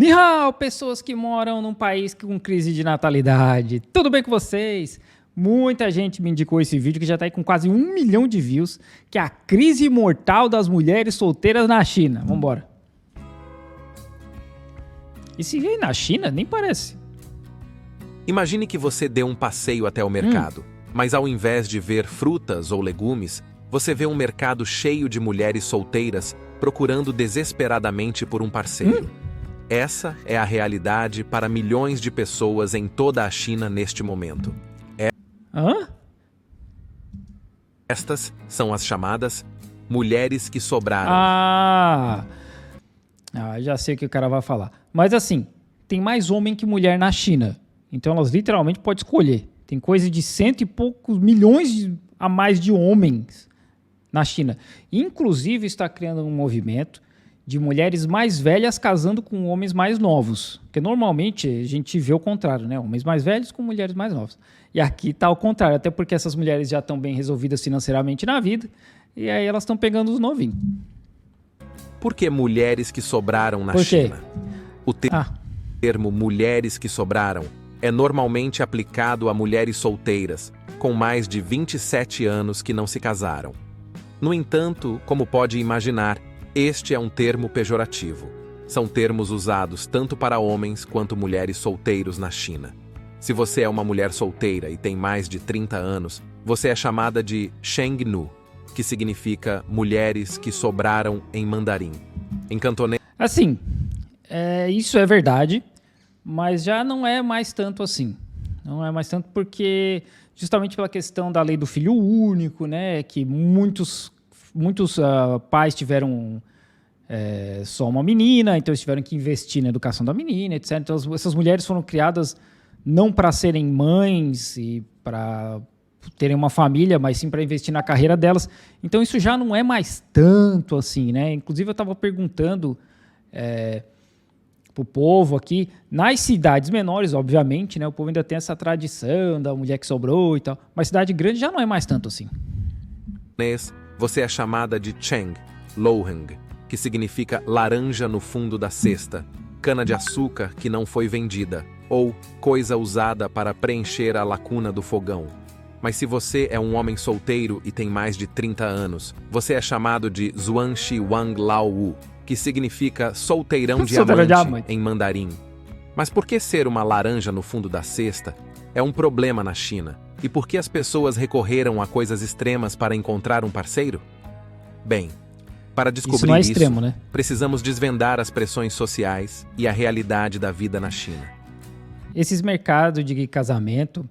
Ni hao, pessoas que moram num país com crise de natalidade. Tudo bem com vocês? Muita gente me indicou esse vídeo que já está aí com quase 1 milhão de views, que é a crise mortal das mulheres solteiras na China. Vambora. E se vem na China, nem parece. Imagine que você dê um passeio até o mercado, mas ao invés de ver frutas ou legumes, você vê um mercado cheio de mulheres solteiras procurando desesperadamente por um parceiro. Essa é a realidade para milhões de pessoas em toda a China neste momento. Hã? Estas são as chamadas mulheres que sobraram. Já sei o que o cara vai falar. Mas assim, tem mais homem que mulher na China. Então elas literalmente podem escolher. Tem coisa de 100 e poucos milhões a mais de homens na China. Inclusive está criando um movimento de mulheres mais velhas casando com homens mais novos. Porque normalmente a gente vê o contrário, né? Homens mais velhos com mulheres mais novas. E aqui está o contrário, até porque essas mulheres já estão bem resolvidas financeiramente na vida, e aí elas estão pegando os novinhos. Por que mulheres que sobraram na Por quê? China? O termo mulheres que sobraram é normalmente aplicado a mulheres solteiras, com mais de 27 anos que não se casaram. No entanto, como pode imaginar, este é um termo pejorativo. São termos usados tanto para homens quanto mulheres solteiros na China. Se você é uma mulher solteira e tem mais de 30 anos, você é chamada de Shengnu, que significa mulheres que sobraram em mandarim. Em cantonês... Assim, isso é verdade, mas já não é mais tanto assim. Não é mais tanto porque, justamente pela questão da lei do filho único, né, que muitos pais tiveram só uma menina, então eles tiveram que investir na educação da menina, etc. Então essas mulheres foram criadas não para serem mães e para terem uma família, mas sim para investir na carreira delas. Então isso já não é mais tanto assim, né? Inclusive eu estava perguntando para o povo aqui, nas cidades menores, obviamente, né? O povo ainda tem essa tradição da mulher que sobrou e tal, mas cidade grande já não é mais tanto assim. Você é chamada de Cheng, Loheng, que significa laranja no fundo da cesta, cana-de-açúcar que não foi vendida, ou coisa usada para preencher a lacuna do fogão. Mas se você é um homem solteiro e tem mais de 30 anos, você é chamado de Zuanxi Wang Lao Wu, que significa solteirão diamante em mandarim. Mas por que ser uma laranja no fundo da cesta é um problema na China? E por que as pessoas recorreram a coisas extremas para encontrar um parceiro? Bem, para descobrir isso, extremo, né? Precisamos desvendar as pressões sociais e a realidade da vida na China. Esses mercados de casamento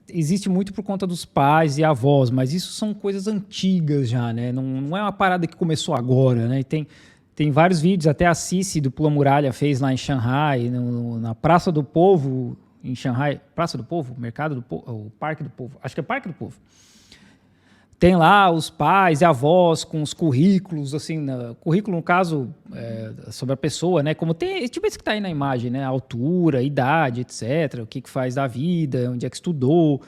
existe muito por conta dos pais e avós, mas isso são coisas antigas já, né? Não é uma parada que começou agora, né? E tem vários vídeos, até a Cici do Pula Muralha fez lá em Shanghai, na Praça do Povo, em Shanghai. Praça do Povo? Mercado do Povo? O Parque do Povo. Acho que é Parque do Povo. Tem lá os pais e avós com os currículos, assim, currículo, no caso, sobre a pessoa, né? Como tem, tipo esse que está aí na imagem, né? A altura, idade, etc. O que faz da vida, onde é que estudou.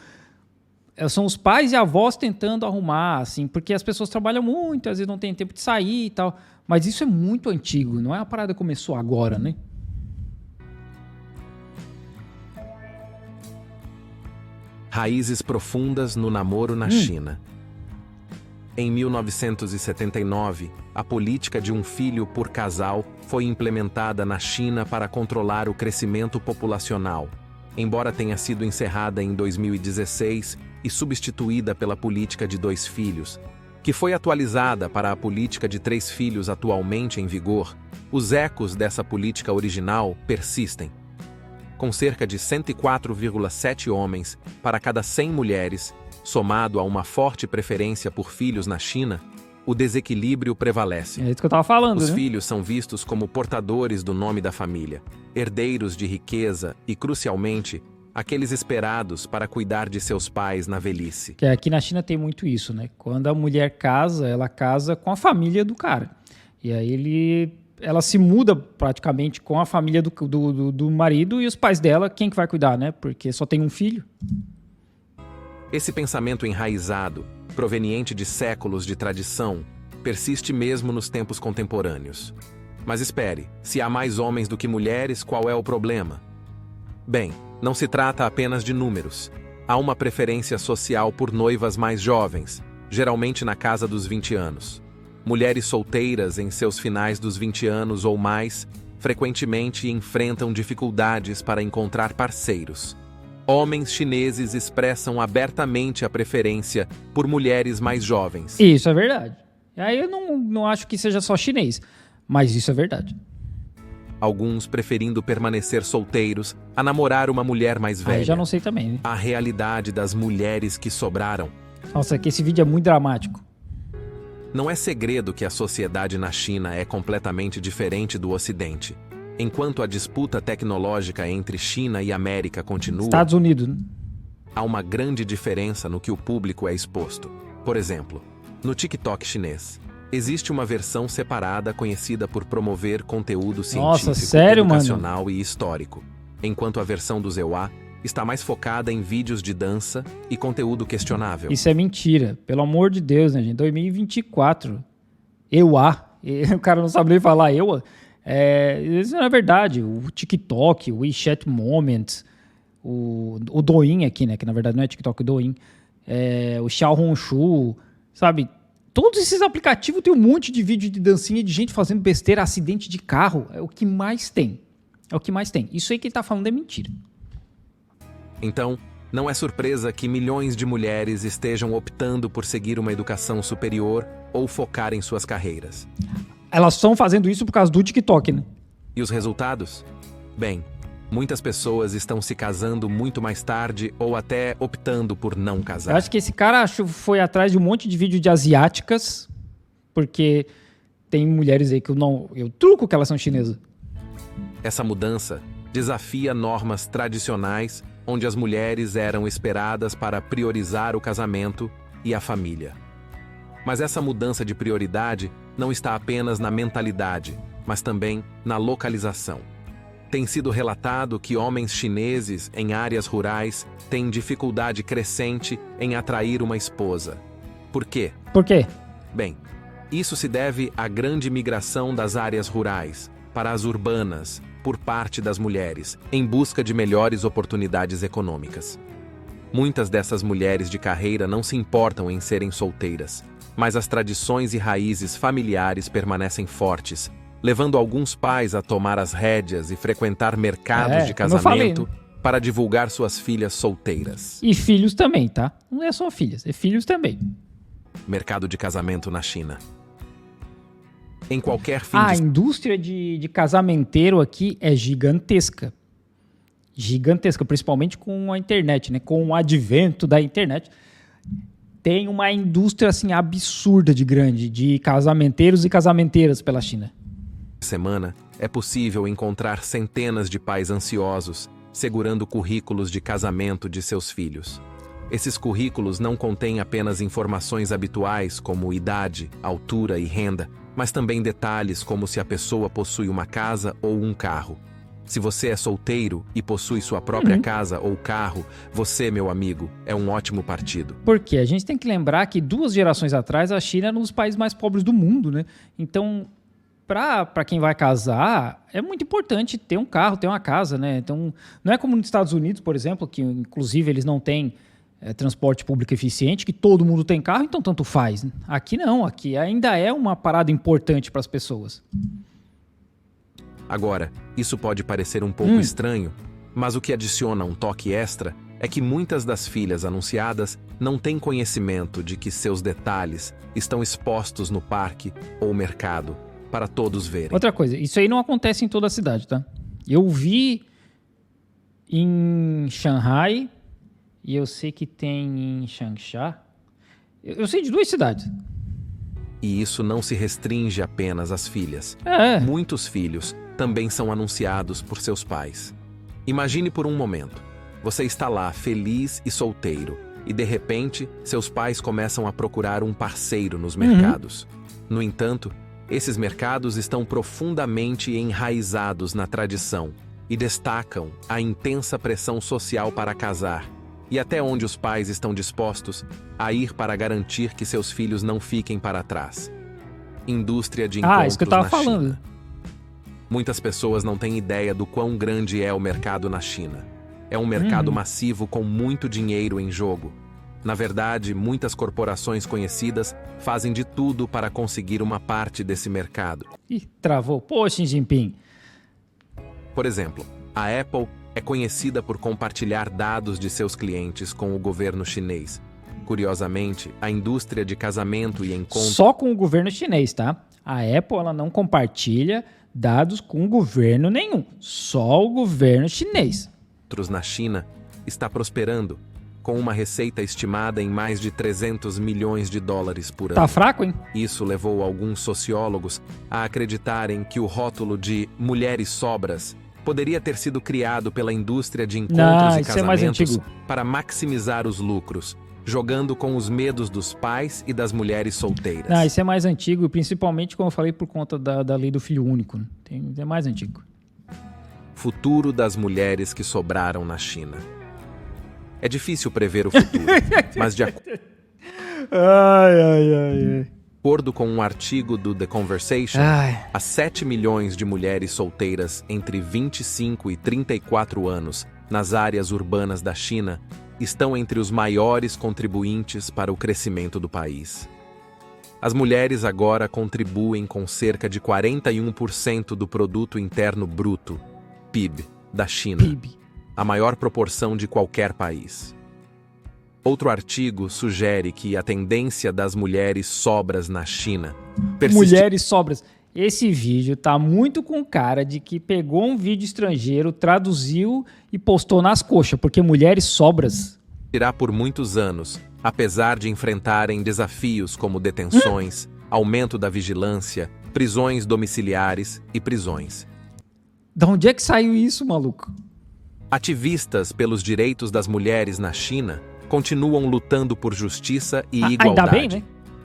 São os pais e avós tentando arrumar, assim, porque as pessoas trabalham muito, às vezes não tem tempo de sair e tal. Mas isso é muito antigo, não é uma parada que começou agora, né? Raízes profundas no namoro na China. Em 1979, a política de um filho por casal foi implementada na China para controlar o crescimento populacional, embora tenha sido encerrada em 2016 e substituída pela política de 2 filhos, que foi atualizada para a política de 3 filhos atualmente em vigor. Os ecos dessa política original persistem. Com cerca de 104,7 homens para cada 100 mulheres, somado a uma forte preferência por filhos na China, o desequilíbrio prevalece. É isso que eu estava falando, Os né? filhos são vistos como portadores do nome da família, herdeiros de riqueza e, crucialmente, aqueles esperados para cuidar de seus pais na velhice. Que aqui na China tem muito isso, né? Quando a mulher casa, ela casa com a família do cara. E aí ela se muda praticamente com a família do marido e os pais dela, quem que vai cuidar, né? Porque só tem um filho. Esse pensamento enraizado, proveniente de séculos de tradição, persiste mesmo nos tempos contemporâneos. Mas espere, se há mais homens do que mulheres, qual é o problema? Bem, não se trata apenas de números. Há uma preferência social por noivas mais jovens, geralmente na casa dos 20 anos. Mulheres solteiras em seus finais dos 20 anos ou mais frequentemente enfrentam dificuldades para encontrar parceiros. Homens chineses expressam abertamente a preferência por mulheres mais jovens. Isso é verdade. Aí eu não acho que seja só chinês, mas isso é verdade. Alguns preferindo permanecer solteiros a namorar uma mulher mais velha. Aí já não sei também, né? A realidade das mulheres que sobraram. Nossa, que esse vídeo é muito dramático. Não é segredo que a sociedade na China é completamente diferente do Ocidente. Enquanto a disputa tecnológica entre China e América continua, Estados Unidos, né? há uma grande diferença no que o público é exposto. Por exemplo, no TikTok chinês, existe uma versão separada conhecida por promover conteúdo científico, sério, educacional e histórico, enquanto a versão do Zeuá está mais focada em vídeos de dança e conteúdo questionável. Isso é mentira. Pelo amor de Deus, né, gente? 2024. O cara não sabe nem falar EUA. Isso não é verdade. O TikTok, o WeChat Moments, o Douyin aqui, né? Que na verdade não é TikTok, o Douyin. O Xiaohongshu, sabe? Todos esses aplicativos tem um monte de vídeo de dancinha de gente fazendo besteira, acidente de carro. É o que mais tem. É o que mais tem. Isso aí que ele tá falando é mentira. Então, não é surpresa que milhões de mulheres estejam optando por seguir uma educação superior ou focar em suas carreiras. Elas estão fazendo isso por causa do TikTok, né? E os resultados? Bem, muitas pessoas estão se casando muito mais tarde ou até optando por não Eu casar. acho que esse cara foi atrás de um monte de vídeo de asiáticas, porque tem mulheres aí que eu truco que elas são chinesas. Essa mudança desafia normas tradicionais onde as mulheres eram esperadas para priorizar o casamento e a família. Mas essa mudança de prioridade não está apenas na mentalidade, mas também na localização. Tem sido relatado que homens chineses em áreas rurais têm dificuldade crescente em atrair uma esposa. Por quê? Por quê? Bem, isso se deve à grande migração das áreas rurais para as urbanas por parte das mulheres, em busca de melhores oportunidades econômicas. Muitas dessas mulheres de carreira não se importam em serem solteiras, mas as tradições e raízes familiares permanecem fortes, levando alguns pais a tomar as rédeas e frequentar mercados de como eu falei, casamento para divulgar suas filhas solteiras. E filhos também, tá? Não é só filhas, é filhos também. Mercado de casamento na China. Em qualquer fim A de indústria de casamenteiro aqui é gigantesca. Gigantesca, principalmente com a internet, né? Com o advento da internet. Tem uma indústria assim absurda de grande, de casamenteiros e casamenteiras pela China. semana, é possível encontrar centenas de pais ansiosos segurando currículos de casamento de seus filhos. Esses currículos não contêm apenas informações habituais como idade, altura e renda, mas também detalhes como se a pessoa possui uma casa ou um carro. Se você é solteiro e possui sua própria casa ou carro, você, meu amigo, é um ótimo partido. Porque a gente tem que lembrar que 2 gerações atrás a China era um dos países mais pobres do mundo, né? Então, para quem vai casar, é muito importante ter um carro, ter uma casa, né? Então, não é como nos Estados Unidos, por exemplo, que inclusive eles não têm transporte público eficiente, que todo mundo tem carro, então tanto faz, né? Aqui não, aqui ainda é uma parada importante para as pessoas. Agora, isso pode parecer um pouco estranho, mas o que adiciona um toque extra é que muitas das filhas anunciadas não têm conhecimento de que seus detalhes estão expostos no parque ou mercado para todos verem. Outra coisa, isso aí não acontece em toda a cidade, tá? Eu vi em Shanghai e eu sei que tem em Changsha. Eu sei de 2 cidades. E isso não se restringe apenas às filhas. Muitos filhos também são anunciados por seus pais. Imagine por um momento. Você está lá, feliz e solteiro, e de repente, seus pais começam a procurar um parceiro nos mercados. No entanto, esses mercados estão profundamente enraizados na tradição e destacam a intensa pressão social para casar e até onde os pais estão dispostos a ir para garantir que seus filhos não fiquem para trás. Indústria de encontros isso que eu tava na falando. China. Muitas pessoas não têm ideia do quão grande é o mercado na China. É um mercado massivo com muito dinheiro em jogo. Na verdade, muitas corporações conhecidas fazem de tudo para conseguir uma parte desse mercado. Ih, travou. Pô, Xi Jinping. Por exemplo, a Apple é conhecida por compartilhar dados de seus clientes com o governo chinês. Curiosamente, a indústria de casamento e encontros... Só com o governo chinês, tá? A Apple ela não compartilha dados com governo nenhum. Só o governo chinês. Na China está prosperando, com uma receita estimada em mais de 300 milhões de dólares por ano. Tá fraco, hein? Isso levou alguns sociólogos a acreditarem que o rótulo de mulheres sobras poderia ter sido criado pela indústria de encontros e casamentos para maximizar os lucros, jogando com os medos dos pais e das mulheres solteiras. Não, isso é mais antigo, principalmente, como eu falei, por conta da lei do filho único. É mais antigo. Futuro das mulheres que sobraram na China. É difícil prever o futuro, mas de acordo com um artigo do The Conversation, há 7 milhões de mulheres solteiras entre 25 e 34 anos nas áreas urbanas da China estão entre os maiores contribuintes para o crescimento do país. As mulheres agora contribuem com cerca de 41% do produto interno bruto, PIB, da China. A maior proporção de qualquer país. Outro artigo sugere que a tendência das mulheres sobras na China... Mulheres sobras. Esse vídeo tá muito com cara de que pegou um vídeo estrangeiro, traduziu e postou nas coxas, porque mulheres sobras... Irá por muitos anos, apesar de enfrentarem desafios como detenções, aumento da vigilância, prisões domiciliares e prisões. Da onde é que saiu isso, maluco? Ativistas pelos direitos das mulheres na China continuam lutando por justiça e igualdade. Ainda bem, né?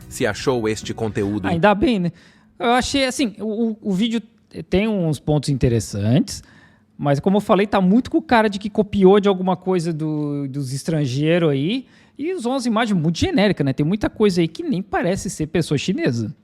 Se achou este conteúdo... Ainda bem, né? Eu achei, assim, o vídeo tem uns pontos interessantes, mas como eu falei, tá muito com cara de que copiou de alguma coisa dos estrangeiros aí e usou umas imagens muito genéricas, né? Tem muita coisa aí que nem parece ser pessoa chinesa.